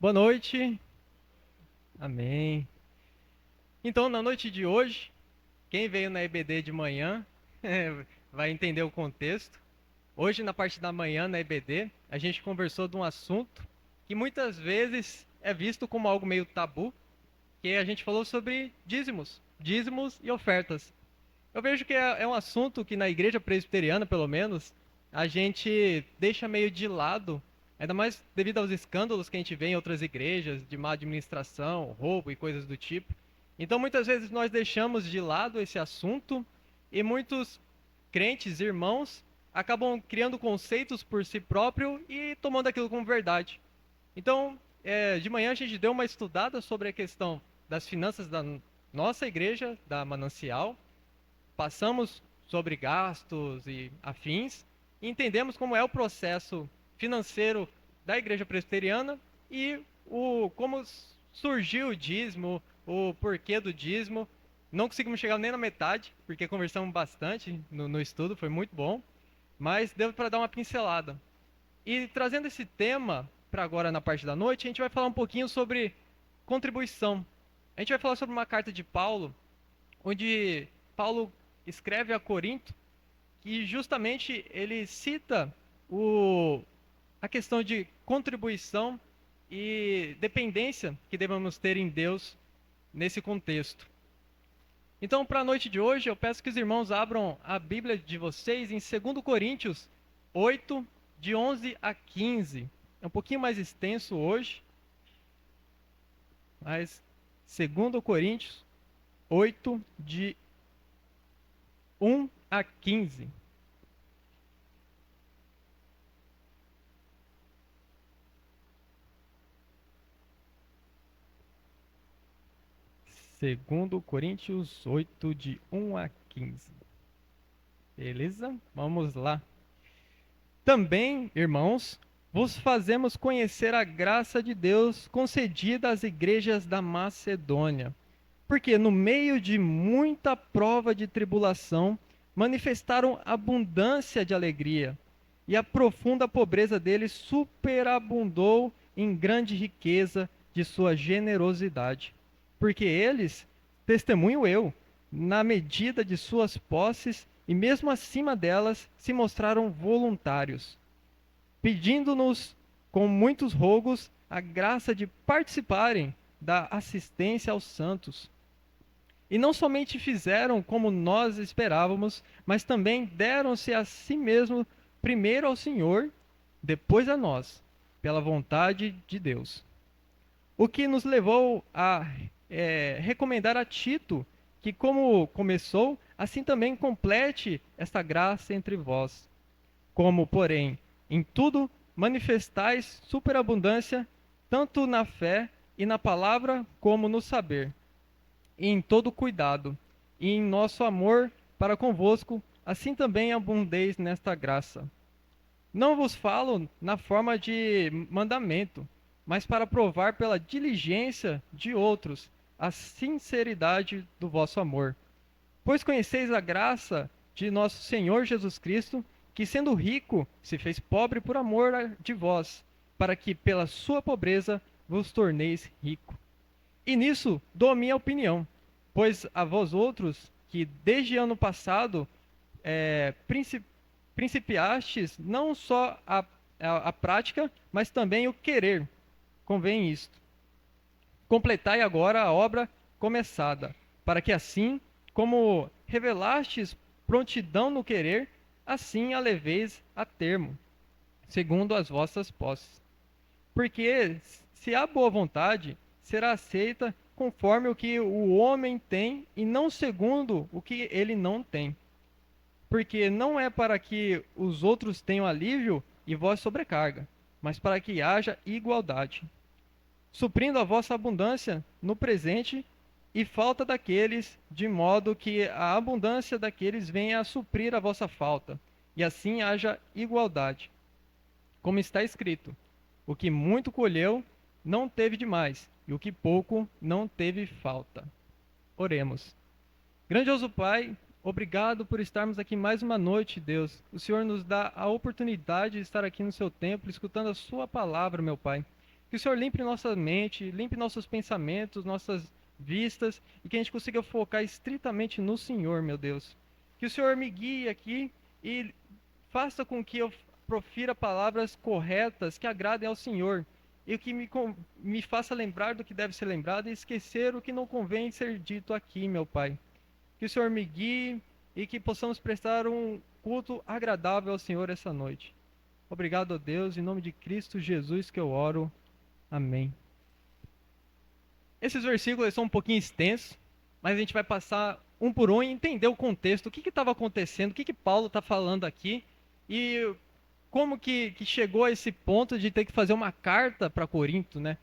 Boa noite. Amém. Então, na noite de hoje, quem veio na EBD de manhã vai entender o contexto. Hoje, na parte da manhã, na EBD, a gente conversou de um assunto que muitas vezes é visto como algo meio tabu, que a gente falou sobre dízimos e ofertas. Eu vejo que é um assunto que na igreja presbiteriana, pelo menos, a gente deixa meio de lado, ainda mais devido aos escândalos que a gente vê em outras igrejas, de má administração, roubo e coisas do tipo. Então, muitas vezes nós deixamos de lado esse assunto e muitos crentes, irmãos, acabam criando conceitos por si próprio e tomando aquilo como verdade. Então, de manhã a gente deu uma estudada sobre a questão das finanças da nossa igreja, da Manancial, passamos sobre gastos e afins, e entendemos como é o processo financeiro da Igreja Presbiteriana e como surgiu o dízimo, o porquê do dízimo. Não conseguimos chegar nem na metade, porque conversamos bastante no estudo, foi muito bom, mas deu para dar uma pincelada. E trazendo esse tema para agora na parte da noite, a gente vai falar um pouquinho sobre contribuição. A gente vai falar sobre uma carta de Paulo, onde Paulo escreve a Corinto que justamente ele cita o, a questão de contribuição e dependência que devemos ter em Deus nesse contexto. Então, para a noite de hoje, eu peço que os irmãos abram a Bíblia de vocês em 2 Coríntios 8, de 11 a 15. É um pouquinho mais extenso hoje, mas 2 Coríntios 8, de 1 a 15. Segundo Coríntios 8, de 1 a 15. Beleza? Vamos lá. Também, irmãos, vos fazemos conhecer a graça de Deus concedida às igrejas da Macedônia. Porque no meio de muita prova de tribulação, manifestaram abundância de alegria, e a profunda pobreza deles superabundou em grande riqueza de sua generosidade. Porque eles, testemunho eu, na medida de suas posses e mesmo acima delas, se mostraram voluntários, pedindo-nos com muitos rogos a graça de participarem da assistência aos santos. E não somente fizeram como nós esperávamos, mas também deram-se a si mesmos primeiro ao Senhor, depois a nós, pela vontade de Deus. O que nos levou a recomendar a Tito que, como começou, assim também complete esta graça entre vós. Como, porém, em tudo manifestais superabundância, tanto na fé e na palavra como no saber, e em todo cuidado, e em nosso amor para convosco, assim também abundeis nesta graça. Não vos falo na forma de mandamento, mas para provar pela diligência de outros a sinceridade do vosso amor. Pois conheceis a graça de nosso Senhor Jesus Cristo, que sendo rico, se fez pobre por amor de vós, para que pela sua pobreza vos torneis rico. E nisso dou a minha opinião, pois a vós outros, que desde ano passado é, principiastes não só a prática, mas também o querer, convém isto. Completai agora a obra começada, para que assim, como revelastes prontidão no querer, assim a leveis a termo, segundo as vossas posses. Porque se há boa vontade, será aceita conforme o que o homem tem e não segundo o que ele não tem. Porque não é para que os outros tenham alívio e vós sobrecarga, mas para que haja igualdade, suprindo a vossa abundância no presente e falta daqueles, de modo que a abundância daqueles venha a suprir a vossa falta, e assim haja igualdade. Como está escrito: o que muito colheu não teve demais, e o que pouco não teve falta. Oremos. Grandioso Pai, obrigado por estarmos aqui mais uma noite, Deus. O Senhor nos dá a oportunidade de estar aqui no seu templo, escutando a sua palavra, meu Pai. Que o Senhor limpe nossa mente, limpe nossos pensamentos, nossas vistas, e que a gente consiga focar estritamente no Senhor, meu Deus. Que o Senhor me guie aqui e faça com que eu profira palavras corretas que agradem ao Senhor e que me faça lembrar do que deve ser lembrado e esquecer o que não convém ser dito aqui, meu Pai. Que o Senhor me guie e que possamos prestar um culto agradável ao Senhor essa noite. Obrigado a Deus, em nome de Cristo Jesus que eu oro. Amém. Esses versículos são um pouquinho extensos, mas a gente vai passar um por um e entender o contexto, o que estava acontecendo, o que Paulo está falando aqui e como que chegou a esse ponto de ter que fazer uma carta para Corinto, né?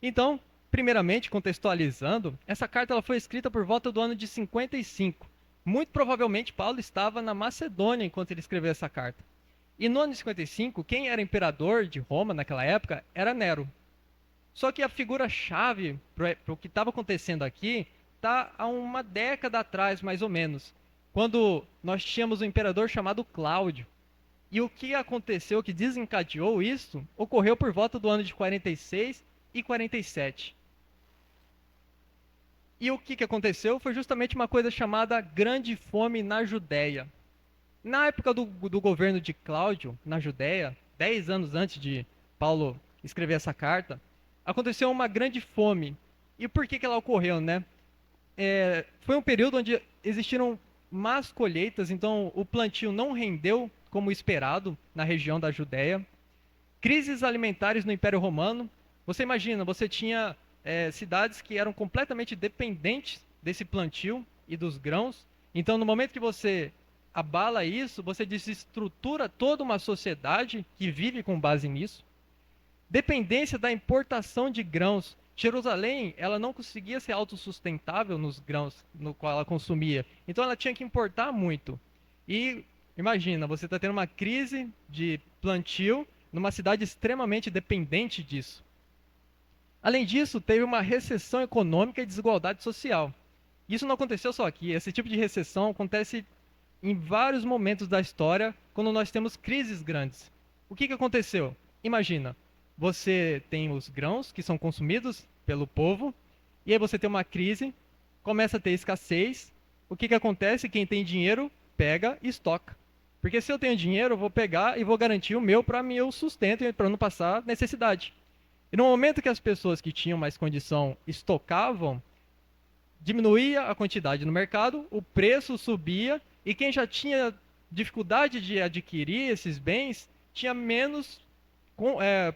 Então, primeiramente, contextualizando, essa carta ela foi escrita por volta do ano de 55. Muito provavelmente Paulo estava na Macedônia enquanto ele escreveu essa carta. E no ano de 55, quem era imperador de Roma naquela época era Nero. Só que a figura-chave para o que estava acontecendo aqui está há uma década atrás, mais ou menos, quando nós tínhamos um imperador chamado Cláudio. E o que aconteceu, que desencadeou isso, ocorreu por volta do ano de 46 e 47. E o que aconteceu foi justamente uma coisa chamada Grande Fome na Judéia. Na época do governo de Cláudio, na Judéia, 10 anos antes de Paulo escrever essa carta, aconteceu uma grande fome. E por que ela ocorreu, né? Foi um período onde existiram más colheitas, então o plantio não rendeu como esperado na região da Judéia. Crises alimentares no Império Romano. Você imagina, você tinha cidades que eram completamente dependentes desse plantio e dos grãos. Então, no momento que você abala isso, você desestrutura toda uma sociedade que vive com base nisso. Dependência da importação de grãos. Jerusalém, ela não conseguia ser autossustentável nos grãos no qual ela consumia. Então ela tinha que importar muito. E imagina, você está tendo uma crise de plantio numa cidade extremamente dependente disso. Além disso, teve uma recessão econômica e desigualdade social. Isso não aconteceu só aqui. Esse tipo de recessão acontece em vários momentos da história quando nós temos crises grandes. O que aconteceu? Imagina, você tem os grãos que são consumidos pelo povo, e aí você tem uma crise, começa a ter escassez. O que acontece? Quem tem dinheiro pega e estoca. Porque se eu tenho dinheiro, eu vou pegar e vou garantir o meu para meu sustento e para não passar necessidade. E no momento que as pessoas que tinham mais condição estocavam, diminuía a quantidade no mercado, o preço subia e quem já tinha dificuldade de adquirir esses bens tinha menos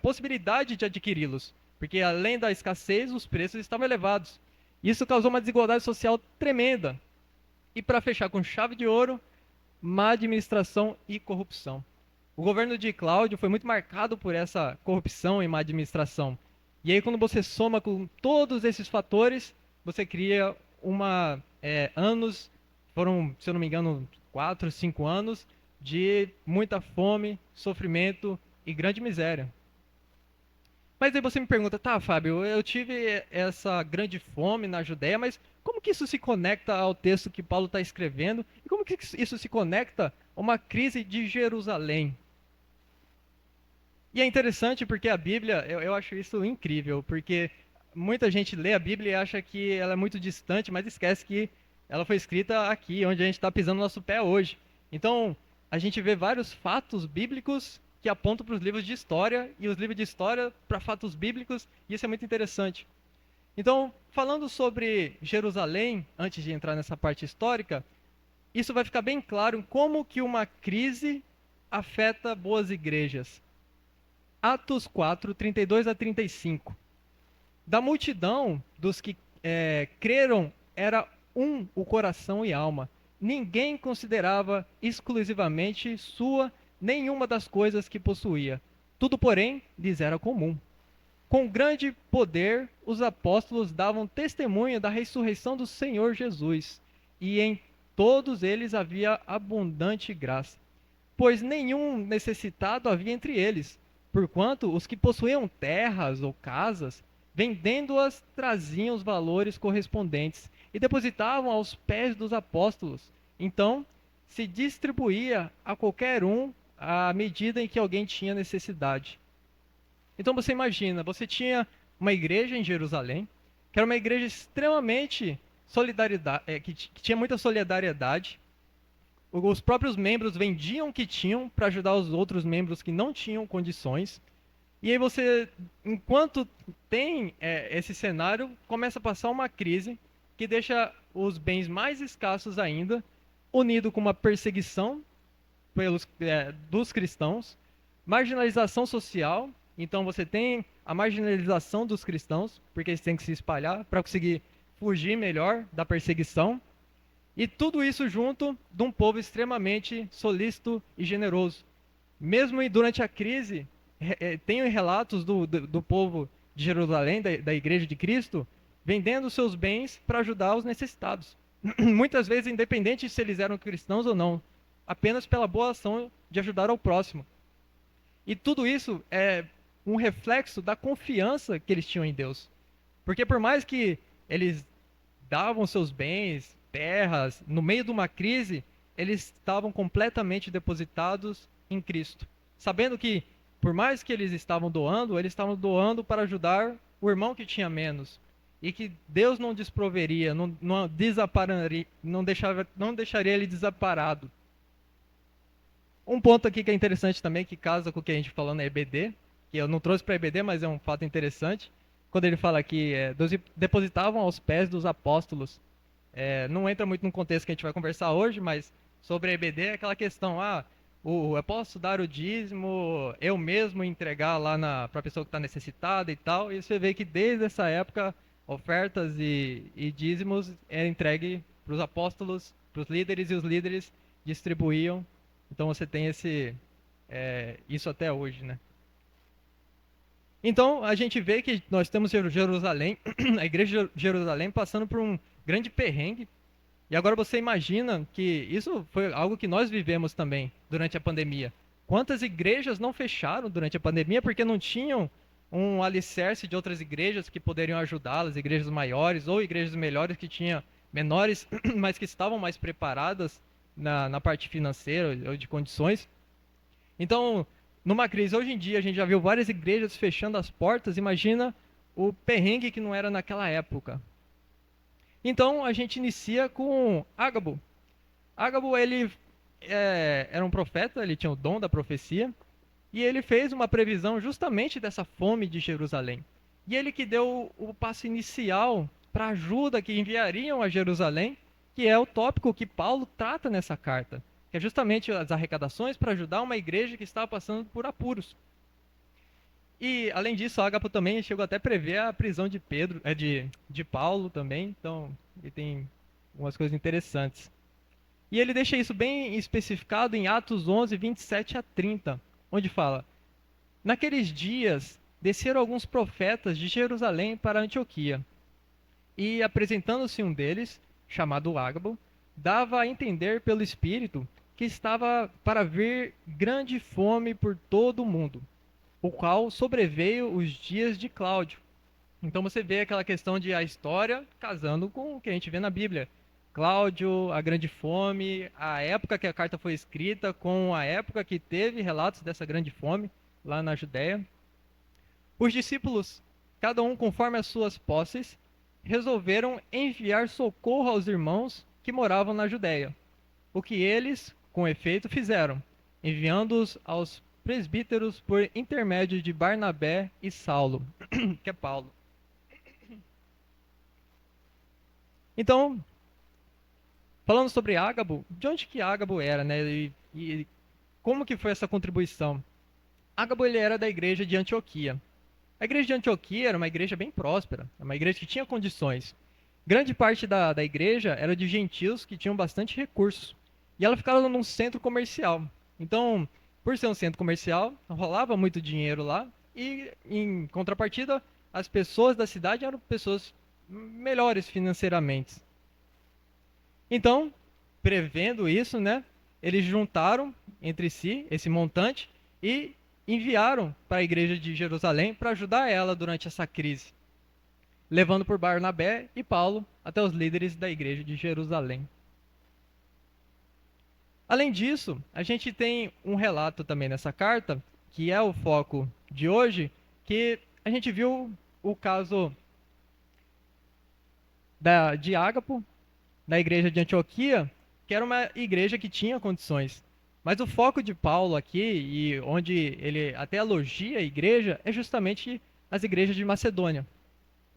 possibilidade de adquiri-los, porque além da escassez, os preços estavam elevados. Isso causou uma desigualdade social tremenda. E para fechar com chave de ouro, má administração e corrupção. O governo de Cláudio foi muito marcado por essa corrupção e má administração. E aí, quando você soma com todos esses fatores, você cria anos, foram, se eu não me engano, 4, 5 anos de muita fome, sofrimento e grande miséria. Mas aí você me pergunta, tá, Fábio, eu tive essa grande fome na Judéia, mas como que isso se conecta ao texto que Paulo está escrevendo? E como que isso se conecta a uma crise de Jerusalém? E é interessante porque a Bíblia, eu acho isso incrível, porque muita gente lê a Bíblia e acha que ela é muito distante, mas esquece que ela foi escrita aqui, onde a gente está pisando nosso pé hoje. Então, a gente vê vários fatos bíblicos que apontam para os livros de história, e os livros de história para fatos bíblicos, e isso é muito interessante. Então, falando sobre Jerusalém, antes de entrar nessa parte histórica, isso vai ficar bem claro em como que uma crise afeta boas igrejas. Atos 4, 32 a 35. Da multidão dos que creram, era o coração e alma. Ninguém considerava exclusivamente sua nenhuma das coisas que possuía. Tudo, porém, lhes era comum. Com grande poder, os apóstolos davam testemunho da ressurreição do Senhor Jesus, e em todos eles havia abundante graça. Pois nenhum necessitado havia entre eles, porquanto os que possuíam terras ou casas, vendendo-as, traziam os valores correspondentes e depositavam aos pés dos apóstolos. Então, se distribuía a qualquer um à medida em que alguém tinha necessidade. Então você imagina, você tinha uma igreja em Jerusalém, que era uma igreja extremamente solidariedade, que tinha muita solidariedade. Os próprios membros vendiam o que tinham para ajudar os outros membros que não tinham condições. E aí você, enquanto tem esse cenário, começa a passar uma crise que deixa os bens mais escassos ainda, unido com uma perseguição dos cristãos, marginalização social. Então você tem a marginalização dos cristãos, porque eles têm que se espalhar para conseguir fugir melhor da perseguição. E tudo isso junto de um povo extremamente solícito e generoso. Mesmo durante a crise, tem relatos do povo de Jerusalém, da Igreja de Cristo, vendendo seus bens para ajudar os necessitados. Muitas vezes, independente se eles eram cristãos ou não, apenas pela boa ação de ajudar ao próximo. E tudo isso é um reflexo da confiança que eles tinham em Deus. Porque por mais que eles davam seus bens, terras, no meio de uma crise, eles estavam completamente depositados em Cristo. Sabendo que, por mais que eles estavam doando para ajudar o irmão que tinha menos. E que Deus não desproveria, não desampararia, não deixaria ele desamparado. Um ponto aqui que é interessante também, que casa com o que a gente falou na EBD, que eu não trouxe para a EBD, mas é um fato interessante, quando ele fala que depositavam aos pés dos apóstolos. Não entra muito no contexto que a gente vai conversar hoje, mas sobre a EBD é aquela questão, eu posso dar o dízimo, eu mesmo entregar lá para a pessoa que está necessitada e tal, e você vê que desde essa época, ofertas e dízimos é entregue para os apóstolos, para os líderes, e os líderes distribuíam. Então você tem isso até hoje, né? Então a gente vê que nós temos Jerusalém, a igreja de Jerusalém passando por um grande perrengue. E agora você imagina que isso foi algo que nós vivemos também durante a pandemia. Quantas igrejas não fecharam durante a pandemia porque não tinham um alicerce de outras igrejas que poderiam ajudá-las, igrejas maiores ou igrejas melhores que tinham menores, mas que estavam mais preparadas na parte financeira ou de condições. Então, numa crise, hoje em dia a gente já viu várias igrejas fechando as portas, imagina o perrengue que não era naquela época. Então a gente inicia com Ágabo. Ágabo, ele era um profeta, ele tinha o dom da profecia, e ele fez uma previsão justamente dessa fome de Jerusalém. E ele que deu o passo inicial para a ajuda que enviariam a Jerusalém, que é o tópico que Paulo trata nessa carta, que é justamente as arrecadações para ajudar uma igreja que estava passando por apuros. E, além disso, Ágabo também chegou até a prever a prisão de de Paulo também. Então, ele tem umas coisas interessantes. E ele deixa isso bem especificado em Atos 11, 27 a 30, onde fala: Naqueles dias, desceram alguns profetas de Jerusalém para Antioquia. E, apresentando-se um deles, chamado Ágabo, dava a entender pelo Espírito que estava para vir grande fome por todo o mundo, o qual sobreveio os dias de Cláudio. Então você vê aquela questão de a história casando com o que a gente vê na Bíblia. Cláudio, a grande fome, a época que a carta foi escrita, com a época que teve relatos dessa grande fome lá na Judéia. Os discípulos, cada um conforme as suas posses, resolveram enviar socorro aos irmãos que moravam na Judéia. O que eles, com efeito, fizeram, enviando-os aos presbíteros por intermédio de Barnabé e Saulo, que é Paulo. Então, falando sobre Ágabo, de onde que Ágabo era, né? E como que foi essa contribuição? Ágabo, ele era da igreja de Antioquia. A igreja de Antioquia era uma igreja bem próspera, uma igreja que tinha condições. Grande parte da igreja era de gentios que tinham bastante recursos. E ela ficava num centro comercial. Então, por ser um centro comercial, rolava muito dinheiro lá. E, em contrapartida, as pessoas da cidade eram pessoas melhores financeiramente. Então, prevendo isso, né, eles juntaram entre si esse montante e enviaram para a igreja de Jerusalém para ajudar ela durante essa crise, levando por Barnabé e Paulo até os líderes da igreja de Jerusalém. Além disso, a gente tem um relato também nessa carta, que é o foco de hoje, que a gente viu o caso de Ágapo, na igreja de Antioquia, que era uma igreja que tinha condições. Mas o foco de Paulo aqui, e onde ele até elogia a igreja, é justamente as igrejas de Macedônia.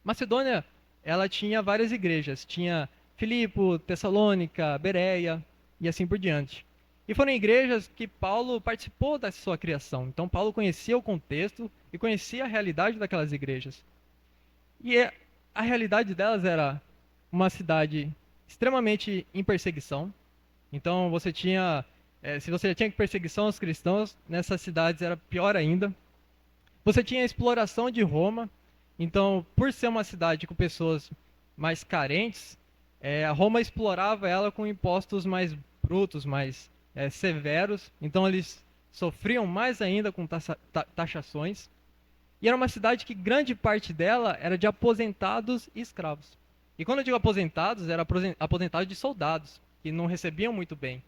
Macedônia, ela tinha várias igrejas. Tinha Filipo, Tessalônica, Bereia e assim por diante. E foram igrejas que Paulo participou da sua criação. Então Paulo conhecia o contexto e conhecia a realidade daquelas igrejas. E a realidade delas era uma cidade extremamente em perseguição. Então você tinha, se você tinha perseguição aos cristãos, nessas cidades era pior ainda. Você tinha a exploração de Roma. Então, por ser uma cidade com pessoas mais carentes, a Roma explorava ela com impostos mais brutos, mais severos. Então eles sofriam mais ainda com taxações. E era uma cidade que grande parte dela era de aposentados e escravos. E quando eu digo aposentados, era aposentados de soldados, que não recebiam muito bem.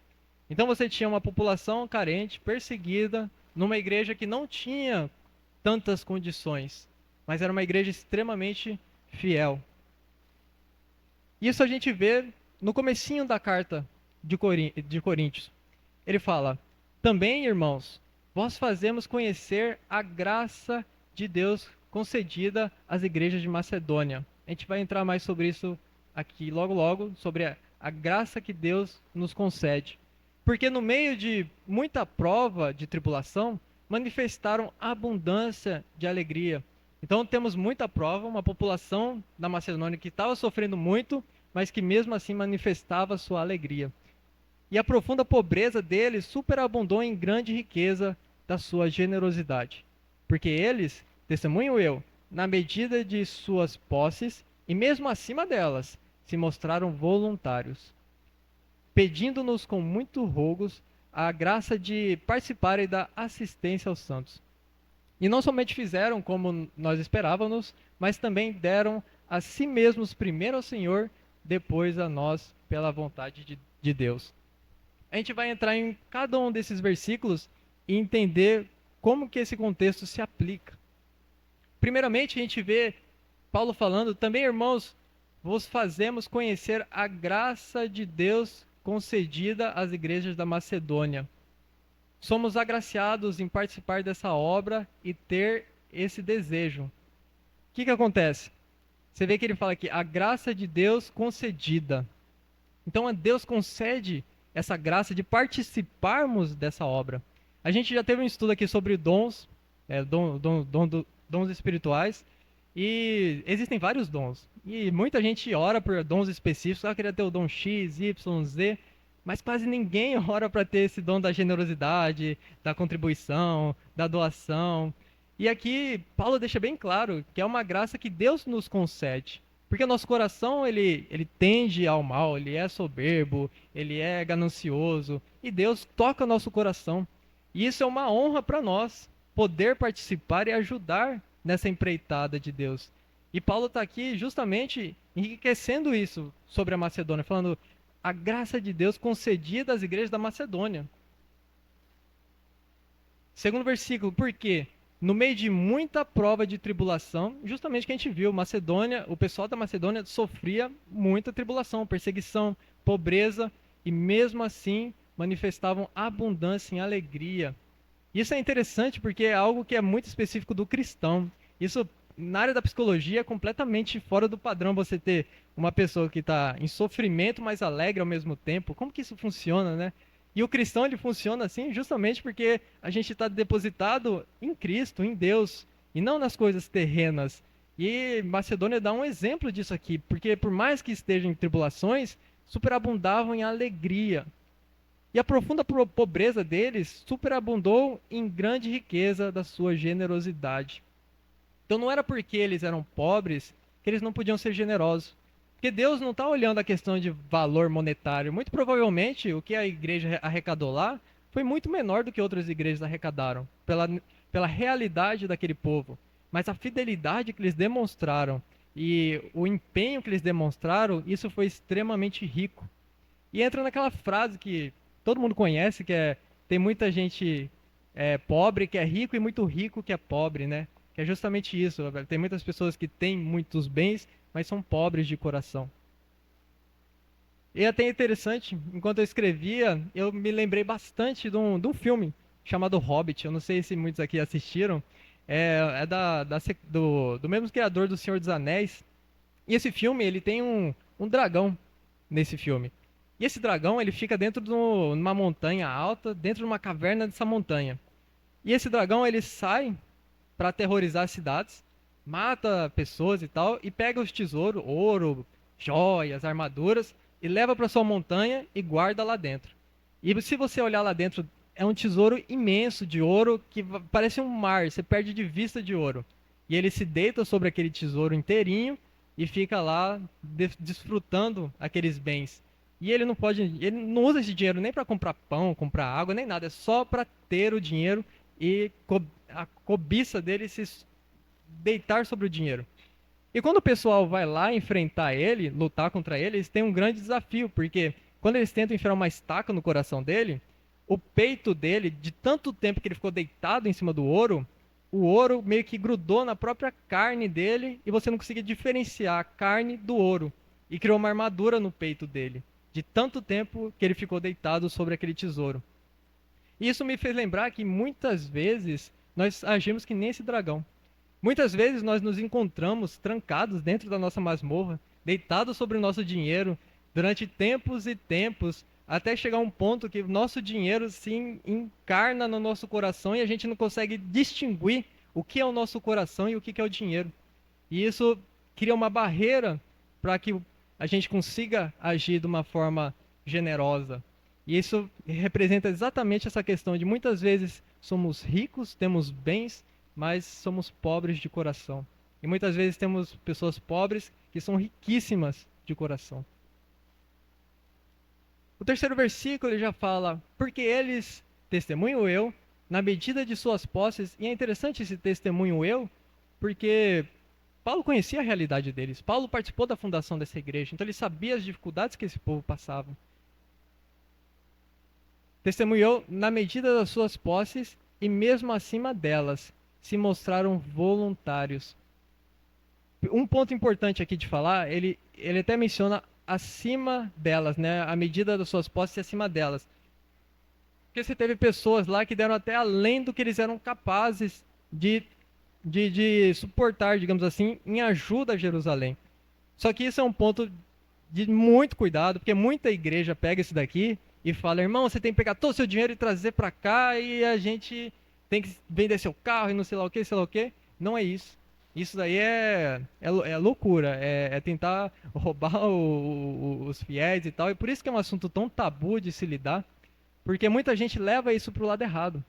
Então você tinha uma população carente, perseguida, numa igreja que não tinha tantas condições, mas era uma igreja extremamente fiel. Isso a gente vê no comecinho da carta de Coríntios. Ele fala: também, irmãos, vós fazemos conhecer a graça de Deus concedida às igrejas de Macedônia. A gente vai entrar mais sobre isso aqui logo logo, sobre a graça que Deus nos concede. Porque no meio de muita prova de tribulação, manifestaram abundância de alegria. Então temos muita prova, uma população da Macedônia que estava sofrendo muito, mas que mesmo assim manifestava sua alegria. E a profunda pobreza deles superabundou em grande riqueza da sua generosidade. Porque eles, testemunho eu, na medida de suas posses, e mesmo acima delas, se mostraram voluntários, pedindo-nos com muito rogos a graça de participarem da assistência aos santos. E não somente fizeram como nós esperávamos, mas também deram a si mesmos primeiro ao Senhor, depois a nós, pela vontade de Deus. A gente vai entrar em cada um desses versículos e entender como que esse contexto se aplica. Primeiramente, a gente vê Paulo falando: também, irmãos, vos fazemos conhecer a graça de Deus concedida às igrejas da Macedônia. Somos agraciados em participar dessa obra e ter esse desejo. O que acontece? Você vê que ele fala aqui, a graça de Deus concedida. Então, Deus concede essa graça de participarmos dessa obra. A gente já teve um estudo aqui sobre dons, dons espirituais, e existem vários dons. E muita gente ora por dons específicos, eu queria ter o dom X, Y, Z, mas quase ninguém ora para ter esse dom da generosidade, da contribuição, da doação. E aqui Paulo deixa bem claro que é uma graça que Deus nos concede. Porque o nosso coração, ele tende ao mal, ele é soberbo, ele é ganancioso, e Deus toca nosso coração. E isso é uma honra para nós, poder participar e ajudar nessa empreitada de Deus. E Paulo está aqui justamente enriquecendo isso sobre a Macedônia, falando a graça de Deus concedida às igrejas da Macedônia. Segundo versículo, por quê? No meio de muita prova de tribulação, justamente que a gente viu, Macedônia, o pessoal da Macedônia sofria muita tribulação, perseguição, pobreza, e mesmo assim manifestavam abundância em alegria. Isso é interessante porque é algo que é muito específico do cristão. Isso, na área da psicologia, é completamente fora do padrão você ter uma pessoa que está em sofrimento, mas alegre ao mesmo tempo. Como que isso funciona, né? E o cristão, ele funciona assim justamente porque a gente está depositado em Cristo, em Deus, e não nas coisas terrenas. E Macedônia dá um exemplo disso aqui, porque por mais que estejam em tribulações, superabundavam em alegria. E a profunda pobreza deles superabundou em grande riqueza da sua generosidade. Então não era porque eles eram pobres que eles não podiam ser generosos. Porque Deus não está olhando a questão de valor monetário. Muito provavelmente o que a igreja arrecadou lá foi muito menor do que outras igrejas arrecadaram, pela realidade daquele povo. Mas a fidelidade que eles demonstraram e o empenho que eles demonstraram, isso foi extremamente rico. E entra naquela frase que todo mundo conhece, que é: tem muita gente pobre que é rico e muito rico que é pobre, né? que é justamente isso, velho. Tem muitas pessoas que têm muitos bens, mas são pobres de coração. E é até interessante, enquanto eu escrevia, eu me lembrei bastante de um filme chamado Hobbit. Eu não sei se muitos aqui assistiram. É do mesmo criador do Senhor dos Anéis. E esse filme, ele tem um dragão nesse filme. E esse dragão, ele fica dentro de uma montanha alta, dentro de uma caverna dessa montanha. E esse dragão, ele sai para aterrorizar as cidades, mata pessoas e tal, e pega os tesouros, ouro, joias, armaduras, e leva para sua montanha e guarda lá dentro. E se você olhar lá dentro, é um tesouro imenso de ouro que parece um mar, você perde de vista de ouro. E ele se deita sobre aquele tesouro inteirinho e fica lá desfrutando aqueles bens. E ele não usa esse dinheiro nem para comprar pão, comprar água, nem nada, é só para ter o dinheiro e a cobiça dele se deitar sobre o dinheiro. E quando o pessoal vai lá enfrentar ele, lutar contra ele, eles têm um grande desafio, porque quando eles tentam enfiar uma estaca no coração dele, o peito dele, de tanto tempo que ele ficou deitado em cima do ouro, o ouro meio que grudou na própria carne dele e você não conseguia diferenciar a carne do ouro. E criou uma armadura no peito dele, de tanto tempo que ele ficou deitado sobre aquele tesouro. E isso me fez lembrar que muitas vezes nós agimos que nem esse dragão. Muitas vezes nós nos encontramos trancados dentro da nossa masmorra, deitados sobre o nosso dinheiro, durante tempos e tempos, até chegar um ponto que o nosso dinheiro se encarna no nosso coração e a gente não consegue distinguir o que é o nosso coração e o que é o dinheiro. E isso cria uma barreira para que a gente consiga agir de uma forma generosa. E isso representa exatamente essa questão de muitas vezes somos ricos, temos bens, mas somos pobres de coração. E muitas vezes temos pessoas pobres que são riquíssimas de coração. O terceiro versículo ele já fala, porque eles, testemunho eu, na medida de suas posses, e é interessante esse testemunho eu, porque Paulo conhecia a realidade deles, Paulo participou da fundação dessa igreja, então ele sabia as dificuldades que esse povo passava. Testemunhou na medida das suas posses e mesmo acima delas se mostraram voluntários. Um ponto importante aqui de falar, ele até menciona acima delas, né? A medida das suas posses e acima delas. Porque você teve pessoas lá que deram até além do que eles eram capazes de suportar, digamos assim, em ajuda a Jerusalém. Só que isso é um ponto de muito cuidado, porque muita igreja pega isso daqui e fala, irmão, você tem que pegar todo o seu dinheiro e trazer para cá e a gente tem que vender seu carro e não sei lá o que, sei lá o que. Não é isso. Isso daí é loucura, é tentar roubar os fiéis e tal. E por isso que é um assunto tão tabu de se lidar, porque muita gente leva isso para o lado errado.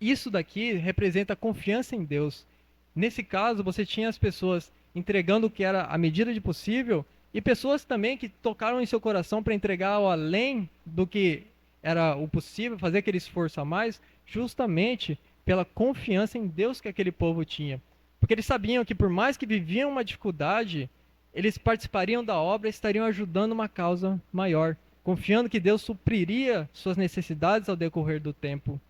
Isso daqui representa confiança em Deus. Nesse caso, você tinha as pessoas entregando o que era a medida de possível e pessoas também que tocaram em seu coração para entregar ao além do que era o possível, fazer aquele esforço a mais, justamente pela confiança em Deus que aquele povo tinha. Porque eles sabiam que por mais que viviam uma dificuldade, eles participariam da obra e estariam ajudando uma causa maior, confiando que Deus supriria suas necessidades ao decorrer do tempo.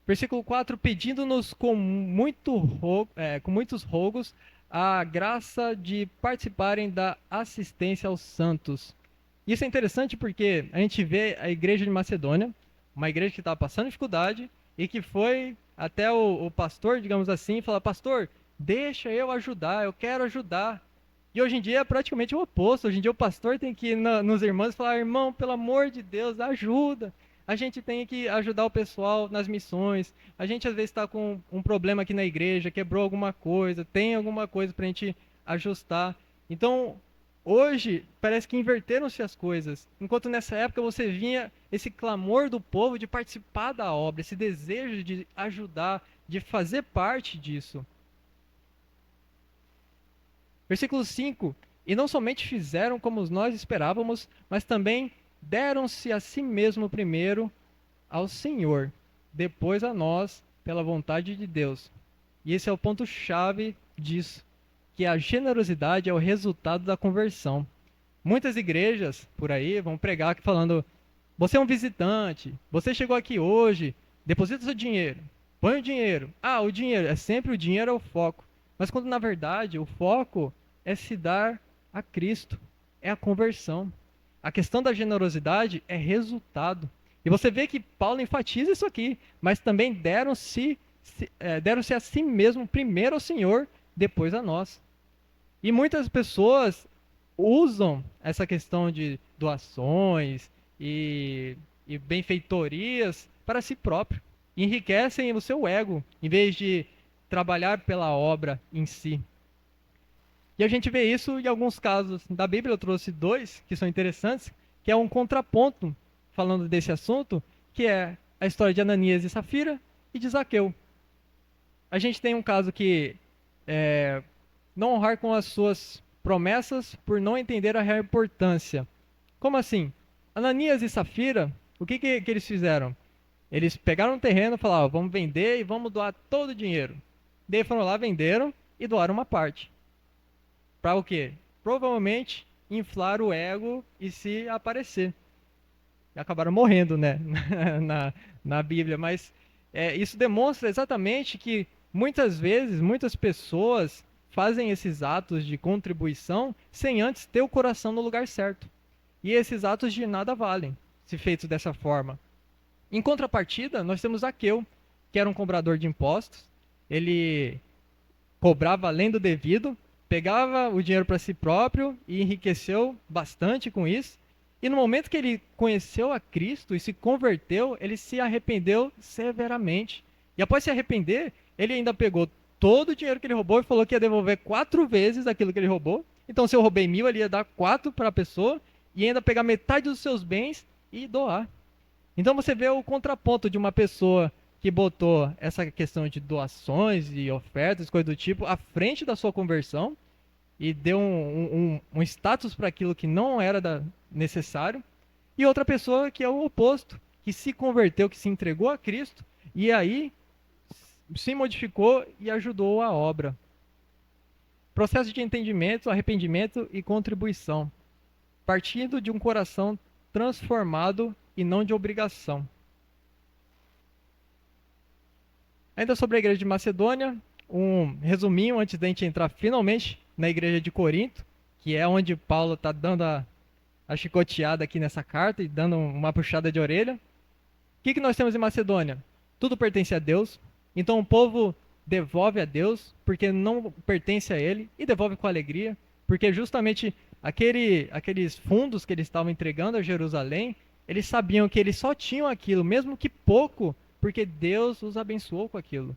Versículo 4, pedindo-nos com muitos rogos a graça de participarem da assistência aos santos. Isso é interessante porque a gente vê a igreja de Macedônia, uma igreja que estava passando dificuldade e que foi até o pastor, digamos assim, e falar, pastor, deixa eu ajudar, eu quero ajudar. E hoje em dia é praticamente o oposto. Hoje em dia o pastor tem que ir nos irmãos e falar, irmão, pelo amor de Deus, ajuda. A gente tem que ajudar o pessoal nas missões. A gente às vezes está com um problema aqui na igreja, quebrou alguma coisa, tem alguma coisa para a gente ajustar. Então, hoje, parece que inverteram-se as coisas. Enquanto nessa época você vinha esse clamor do povo de participar da obra, esse desejo de ajudar, de fazer parte disso. Versículo 5: E não somente fizeram como nós esperávamos, mas também deram-se a si mesmo primeiro ao Senhor, depois a nós, pela vontade de Deus. E esse é o ponto-chave disso, que a generosidade é o resultado da conversão. Muitas igrejas por aí vão pregar falando, você é um visitante, você chegou aqui hoje, deposita seu dinheiro. Põe o dinheiro. Ah, o dinheiro. É sempre o dinheiro é o foco. Mas quando na verdade o foco é se dar a Cristo. É a conversão. A questão da generosidade é resultado. E você vê que Paulo enfatiza isso aqui. Mas também deram-se a si mesmo primeiro ao Senhor, depois a nós. E muitas pessoas usam essa questão de doações e, e benfeitorias para si próprio. Enriquecem o seu ego, em vez de trabalhar pela obra em si. E a gente vê isso em alguns casos da Bíblia. Eu trouxe dois que são interessantes, que é um contraponto falando desse assunto, que é a história de Ananias e Safira e de Zaqueu. A gente tem um caso que é, não honrar com as suas promessas por não entender a real importância. Como assim? Ananias e Safira, o que eles fizeram? Eles pegaram um terreno e falaram, vamos vender e vamos doar todo o dinheiro. Daí foram lá, venderam e doaram uma parte. Para o quê? Provavelmente inflar o ego e se aparecer. E acabaram morrendo, né? na Bíblia. Mas isso demonstra exatamente que muitas vezes, muitas pessoas fazem esses atos de contribuição sem antes ter o coração no lugar certo. E esses atos de nada valem, se feitos dessa forma. Em contrapartida, nós temos Zaqueu, que era um cobrador de impostos. Ele cobrava além do devido, pegava o dinheiro para si próprio e enriqueceu bastante com isso. E no momento que ele conheceu a Cristo e se converteu, ele se arrependeu severamente. E após se arrepender, ele ainda pegou todo o dinheiro que ele roubou e falou que ia devolver 4 vezes aquilo que ele roubou. Então, se eu roubei 1.000, ele ia dar 4 para a pessoa e ainda pegar metade dos seus bens e doar. Então, você vê o contraponto de uma pessoa que botou essa questão de doações e ofertas, coisas do tipo, à frente da sua conversão e deu um status para aquilo que não era necessário, e outra pessoa que é o oposto, que se converteu, que se entregou a Cristo e aí se modificou e ajudou a obra. Processo de entendimento, arrependimento e contribuição, partindo de um coração transformado e não de obrigação. Ainda sobre a igreja de Macedônia, um resuminho antes da gente entrar finalmente na igreja de Corinto, que é onde Paulo está dando a chicoteada aqui nessa carta e dando uma puxada de orelha. O que nós temos em Macedônia? Tudo pertence a Deus, então o povo devolve a Deus, porque não pertence a ele, e devolve com alegria, porque justamente aqueles fundos que eles estavam entregando a Jerusalém, eles sabiam que eles só tinham aquilo, mesmo que pouco, porque Deus os abençoou com aquilo.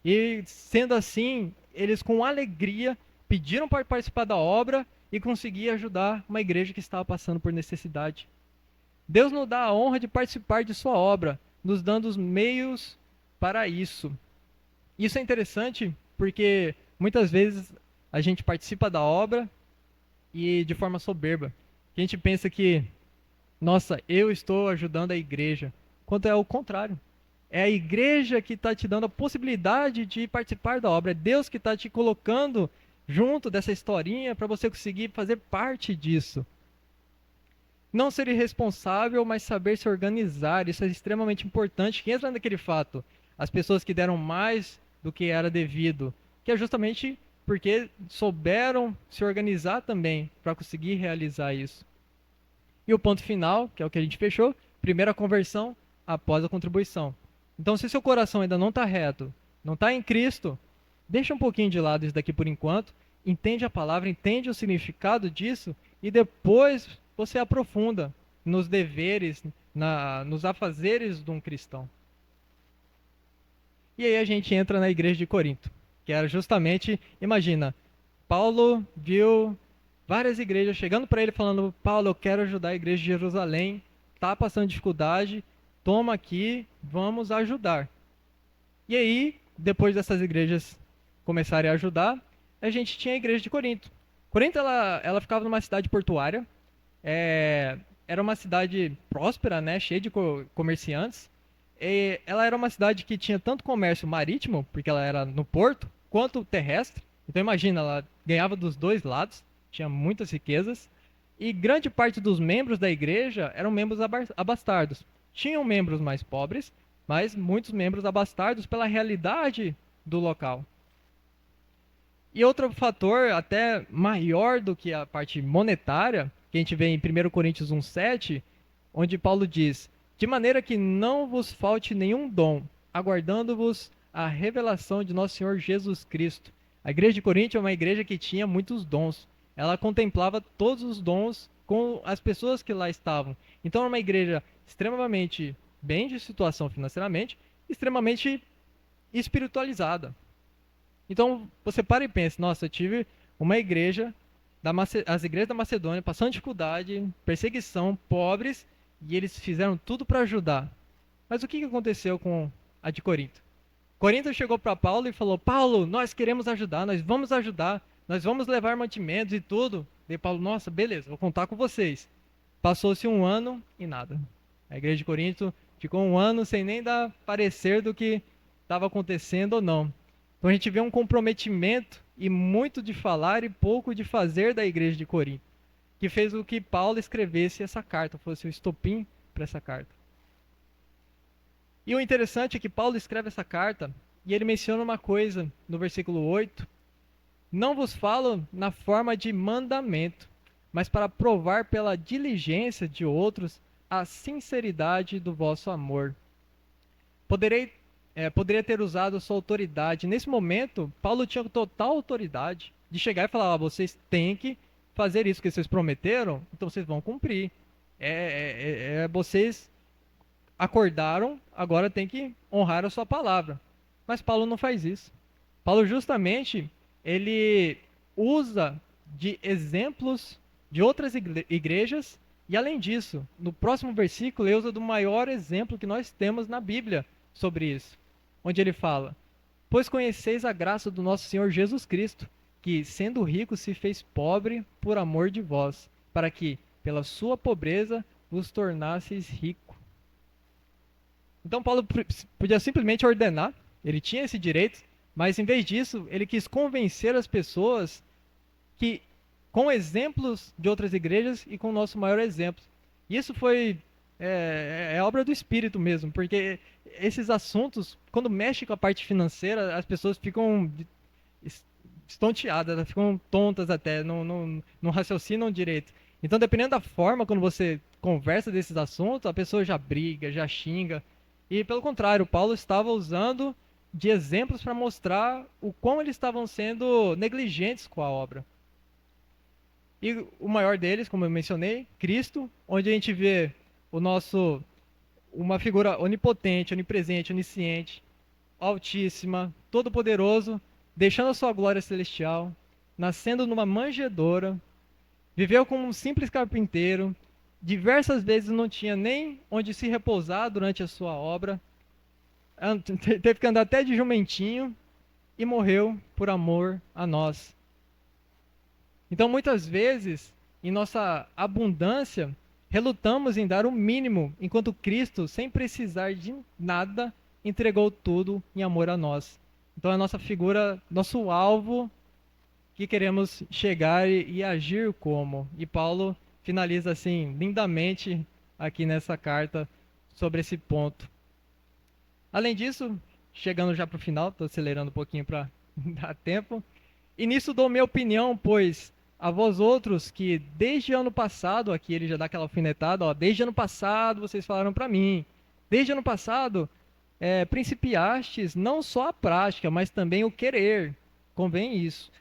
E sendo assim, eles com alegria pediram para participar da obra e conseguir ajudar uma igreja que estava passando por necessidade. Deus nos dá a honra de participar de sua obra, nos dando os meios para isso. Isso é interessante porque muitas vezes a gente participa da obra e de forma soberba. A gente pensa que, nossa, eu estou ajudando a igreja, quando é o contrário. É a igreja que está te dando a possibilidade de participar da obra. É Deus que está te colocando junto dessa historinha para você conseguir fazer parte disso. Não ser irresponsável, mas saber se organizar. Isso é extremamente importante. Que entra naquele fato. As pessoas que deram mais do que era devido. Que é justamente porque souberam se organizar também para conseguir realizar isso. E o ponto final, que é o que a gente fechou. Primeira conversão após a contribuição. Então, se seu coração ainda não está reto, não está em Cristo, deixa um pouquinho de lado isso daqui por enquanto, entende a palavra, entende o significado disso e depois você aprofunda nos deveres, nos afazeres de um cristão. E aí a gente entra na igreja de Corinto, que era justamente, imagina, Paulo viu várias igrejas chegando para ele falando, Paulo, eu quero ajudar a igreja de Jerusalém, está passando dificuldade, toma aqui, vamos ajudar. E aí, depois dessas igrejas começarem a ajudar, a gente tinha a igreja de Corinto. Corinto, ela ficava numa cidade portuária, era uma cidade próspera, né, cheia de comerciantes. E ela era uma cidade que tinha tanto comércio marítimo, porque ela era no porto, quanto terrestre. Então imagina, ela ganhava dos dois lados, tinha muitas riquezas. E grande parte dos membros da igreja eram membros abastardos. Tinham membros mais pobres, mas muitos membros abastardos pela realidade do local. E outro fator, até maior do que a parte monetária, que a gente vê em 1 Coríntios 1,7, onde Paulo diz: de maneira que não vos falte nenhum dom, aguardando-vos a revelação de nosso Senhor Jesus Cristo. A igreja de Corinto é uma igreja que tinha muitos dons. Ela contemplava todos os dons com as pessoas que lá estavam. Então era uma igreja extremamente bem de situação financeiramente, extremamente espiritualizada. Então você para e pensa, nossa, eu tive uma igreja, as igrejas da Macedônia passando dificuldade, perseguição, pobres, e eles fizeram tudo para ajudar. Mas o que aconteceu com a de Corinto? Corinto chegou para Paulo e falou: Paulo, nós queremos ajudar, nós vamos levar mantimentos e tudo. E Paulo: nossa, beleza, vou contar com vocês. Passou-se um ano e nada. A igreja de Corinto ficou um ano sem nem dar parecer do que estava acontecendo ou não. Então a gente vê um comprometimento e muito de falar e pouco de fazer da igreja de Corinto, que fez com que Paulo escrevesse essa carta, fosse o estopim para essa carta. E o interessante é que Paulo escreve essa carta e ele menciona uma coisa no versículo 8: não vos falo na forma de mandamento, mas para provar pela diligência de outros a sinceridade do vosso amor. Poderia ter usado sua autoridade. Nesse momento, Paulo tinha total autoridade de chegar e falar: vocês têm que fazer isso que vocês prometeram, então vocês vão cumprir. Vocês acordaram, agora tem que honrar a sua palavra. Mas Paulo não faz isso. Paulo justamente, ele usa de exemplos de outras igrejas, e além disso, no próximo versículo, ele usa do maior exemplo que nós temos na Bíblia sobre isso, onde ele fala: pois conheceis a graça do nosso Senhor Jesus Cristo, que, sendo rico, se fez pobre por amor de vós, para que, pela sua pobreza, vos tornasseis rico. Então Paulo podia simplesmente ordenar, ele tinha esse direito, mas em vez disso, ele quis convencer as pessoas que, com exemplos de outras igrejas e com o nosso maior exemplo. E isso foi obra do Espírito mesmo, porque esses assuntos, quando mexe com a parte financeira, as pessoas ficam estonteadas, elas ficam tontas até, não raciocinam direito. Então, dependendo da forma quando você conversa desses assuntos, a pessoa já briga, já xinga. E pelo contrário, Paulo estava usando de exemplos para mostrar o quão eles estavam sendo negligentes com a obra. E o maior deles, como eu mencionei, Cristo, onde a gente vê uma figura onipotente, onipresente, onisciente, altíssima, todo-poderoso, deixando a sua glória celestial, nascendo numa manjedoura, viveu como um simples carpinteiro, diversas vezes não tinha nem onde se repousar durante a sua obra, teve que andar até de jumentinho e morreu por amor a nós. Então, muitas vezes, em nossa abundância, relutamos em dar o mínimo, enquanto Cristo, sem precisar de nada, entregou tudo em amor a nós. Então, é a nossa figura, nosso alvo que queremos chegar e agir como. E Paulo finaliza assim, lindamente, aqui nessa carta, sobre esse ponto. Além disso, chegando já para o final, estou acelerando um pouquinho para dar tempo. E nisso dou minha opinião, pois a vós outros que desde ano passado, aqui ele já dá aquela alfinetada, ó, desde ano passado vocês falaram para mim, desde ano passado principiastes não só a prática, mas também o querer, convém isso.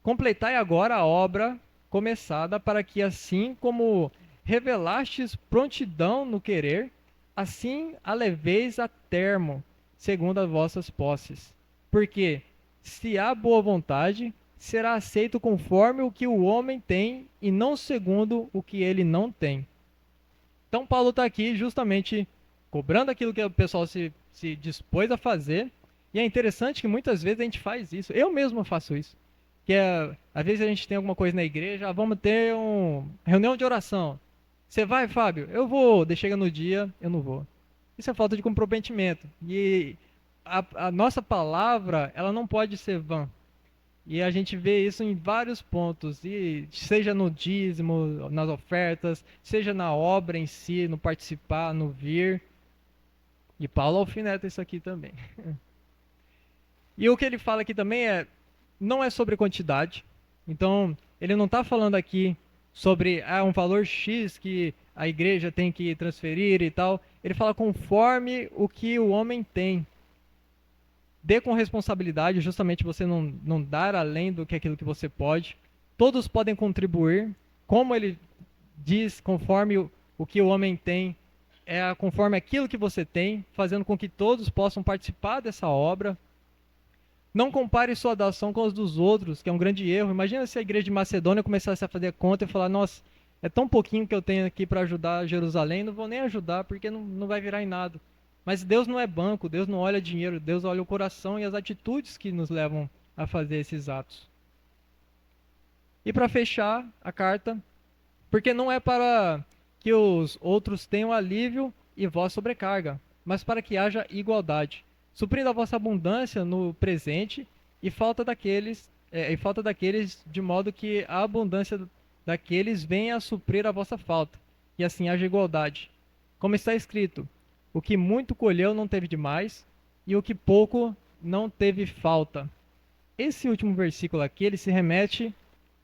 Completai agora a obra começada, para que assim como revelastes prontidão no querer, assim a leveis a termo, segundo as vossas posses. Porque se há boa vontade, será aceito conforme o que o homem tem e não segundo o que ele não tem. Então Paulo está aqui justamente cobrando aquilo que o pessoal se dispôs a fazer. E é interessante que muitas vezes a gente faz isso. Eu mesmo faço isso. Que às vezes a gente tem alguma coisa na igreja, vamos ter uma reunião de oração. Você vai, Fábio? Eu vou. Daí chega no dia, eu não vou. Isso é falta de comprometimento. E a nossa palavra, ela não pode ser vã. E a gente vê isso em vários pontos, e seja no dízimo, nas ofertas, seja na obra em si, no participar, no vir. E Paulo alfineta isso aqui também. E o que ele fala aqui também não é sobre quantidade. Então, ele não está falando aqui sobre um valor X que a igreja tem que transferir e tal. Ele fala conforme o que o homem tem. Dê com responsabilidade, justamente você não dar além do que aquilo que você pode. Todos podem contribuir, como ele diz, conforme o que o homem tem, conforme aquilo que você tem, fazendo com que todos possam participar dessa obra. Não compare sua doação com as dos outros, que é um grande erro. Imagina se a igreja de Macedônia começasse a fazer conta e falar: nossa, é tão pouquinho que eu tenho aqui para ajudar Jerusalém, não vou nem ajudar porque não vai virar em nada. Mas Deus não é banco, Deus não olha dinheiro, Deus olha o coração e as atitudes que nos levam a fazer esses atos. E para fechar a carta, porque não é para que os outros tenham alívio e vós sobrecarga, mas para que haja igualdade, suprindo a vossa abundância no presente e falta daqueles, de modo que a abundância daqueles venha a suprir a vossa falta, e assim haja igualdade. Como está escrito: o que muito colheu não teve demais, e o que pouco não teve falta. Esse último versículo aqui, ele se remete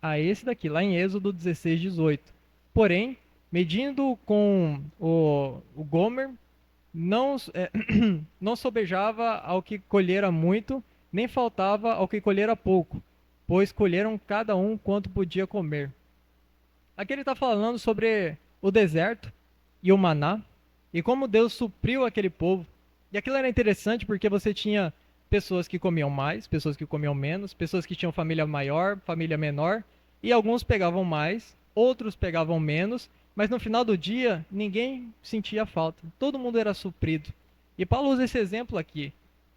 a esse daqui, lá em Êxodo 16, 18. Porém, medindo com o Gomer, não sobejava ao que colhera muito, nem faltava ao que colhera pouco, pois colheram cada um quanto podia comer. Aqui ele está falando sobre o deserto e o maná, e como Deus supriu aquele povo. E aquilo era interessante porque você tinha pessoas que comiam mais, pessoas que comiam menos, pessoas que tinham família maior, família menor, e alguns pegavam mais, outros pegavam menos, mas no final do dia ninguém sentia falta, todo mundo era suprido. E Paulo usa esse exemplo aqui,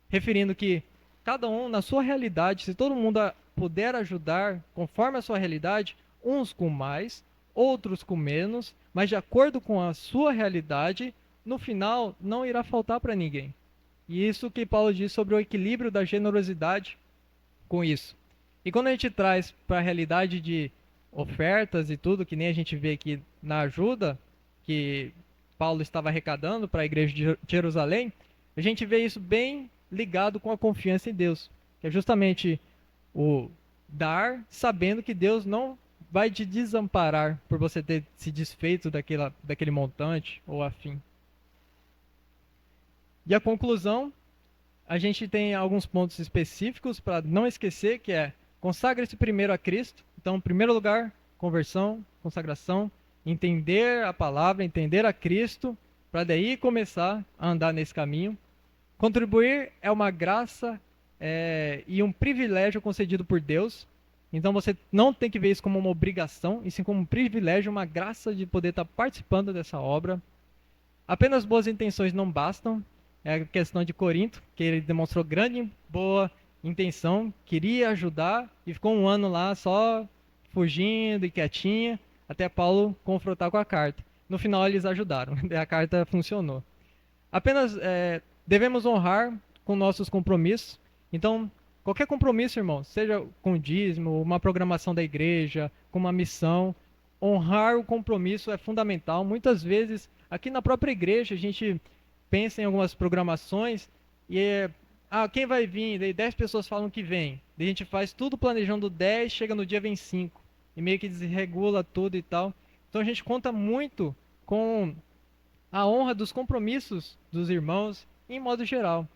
referindo que cada um na sua realidade, se todo mundo puder ajudar conforme a sua realidade, uns com mais, outros com menos, mas de acordo com a sua realidade, no final não irá faltar para ninguém. E isso que Paulo diz sobre o equilíbrio da generosidade com isso. E quando a gente traz para a realidade de ofertas e tudo, que nem a gente vê aqui na ajuda que Paulo estava arrecadando para a igreja de Jerusalém, a gente vê isso bem ligado com a confiança em Deus, que é justamente o dar sabendo que Deus não vai te desamparar por você ter se desfeito daquele montante ou afim. E a conclusão, a gente tem alguns pontos específicos para não esquecer, que é: consagre-se primeiro a Cristo. Então, em primeiro lugar, conversão, consagração, entender a palavra, entender a Cristo, para daí começar a andar nesse caminho. Contribuir é uma graça e um privilégio concedido por Deus. Então você não tem que ver isso como uma obrigação, e sim como um privilégio, uma graça de poder estar participando dessa obra. Apenas boas intenções não bastam. É a questão de Corinto, que ele demonstrou grande boa intenção, queria ajudar e ficou um ano lá só fugindo e quietinha, até Paulo confrontar com a carta. No final eles ajudaram, a carta funcionou. Apenas devemos honrar com nossos compromissos. Então, qualquer compromisso, irmão, seja com dízimo, uma programação da igreja, com uma missão, honrar o compromisso é fundamental. Muitas vezes, aqui na própria igreja, a gente pensa em algumas programações e quem vai vir? Daí 10 pessoas falam que vem. Daí a gente faz tudo planejando 10, chega no dia vem 5. E meio que desregula tudo e tal. Então a gente conta muito com a honra dos compromissos dos irmãos em modo geral.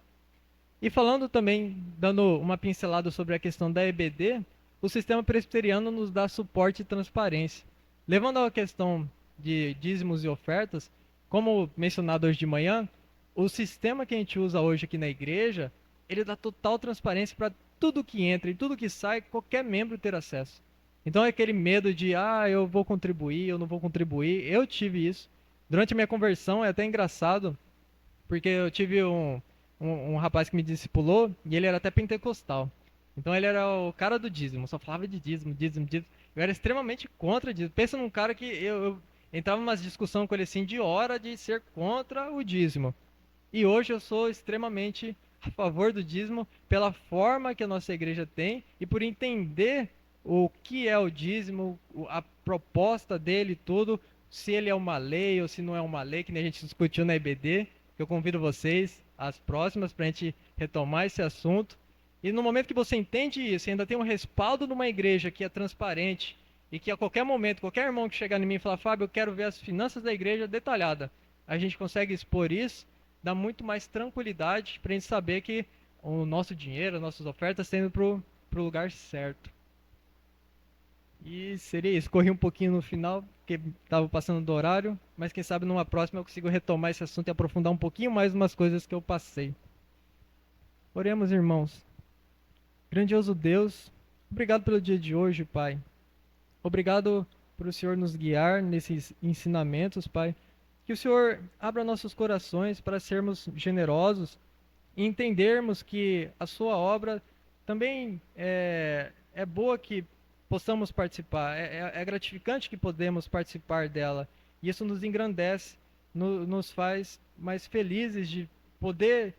E falando também, dando uma pincelada sobre a questão da EBD, o sistema presbiteriano nos dá suporte e transparência. Levando à questão de dízimos e ofertas, como mencionado hoje de manhã, o sistema que a gente usa hoje aqui na igreja, ele dá total transparência para tudo que entra e tudo que sai, qualquer membro ter acesso. Então é aquele medo de, eu vou contribuir, eu não vou contribuir. Eu tive isso. Durante a minha conversão é até engraçado, porque eu tive um rapaz que me discipulou e ele era até pentecostal. Então ele era o cara do dízimo, só falava de dízimo, dízimo, dízimo. Eu era extremamente contra dízimo. Pensa num cara que eu entrava em umas discussão com ele assim de hora de ser contra o dízimo. E hoje eu sou extremamente a favor do dízimo pela forma que a nossa igreja tem e por entender o que é o dízimo, a proposta dele e tudo, se ele é uma lei ou se não é uma lei, que nem a gente discutiu na EBD. Eu convido vocês às próximas para a gente retomar esse assunto. E no momento que você entende isso, e ainda tem um respaldo de uma igreja que é transparente e que a qualquer momento, qualquer irmão que chegar em mim e falar, Fábio, eu quero ver as finanças da igreja detalhada, a gente consegue expor isso, dá muito mais tranquilidade para a gente saber que o nosso dinheiro, as nossas ofertas estão indo para o lugar certo. E seria isso. Corri um pouquinho no final, porque estava passando do horário, mas quem sabe numa próxima eu consigo retomar esse assunto e aprofundar um pouquinho mais umas coisas que eu passei. Oremos, irmãos. Grandioso Deus, obrigado pelo dia de hoje, Pai. Obrigado por o Senhor nos guiar nesses ensinamentos, Pai. Que o Senhor abra nossos corações para sermos generosos e entendermos que a Sua obra também é boa que possamos participar. É gratificante que podemos participar dela. E isso nos engrandece, nos faz mais felizes de poder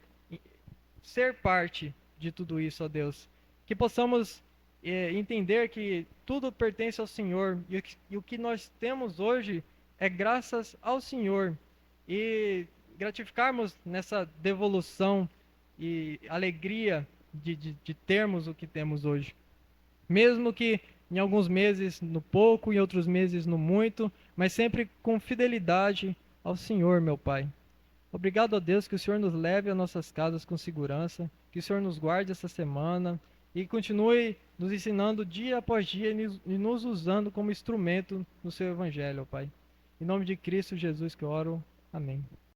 ser parte de tudo isso, ó Deus. Que possamos entender que tudo pertence ao Senhor e o que nós temos hoje é graças ao Senhor. E gratificarmos nessa devolução e alegria de termos o que temos hoje. Mesmo que em alguns meses no pouco, em outros meses no muito, mas sempre com fidelidade ao Senhor, meu Pai. Obrigado a Deus que o Senhor nos leve às nossas casas com segurança, que o Senhor nos guarde essa semana e continue nos ensinando dia após dia e nos usando como instrumento no seu Evangelho, ó Pai. Em nome de Cristo Jesus que eu oro. Amém.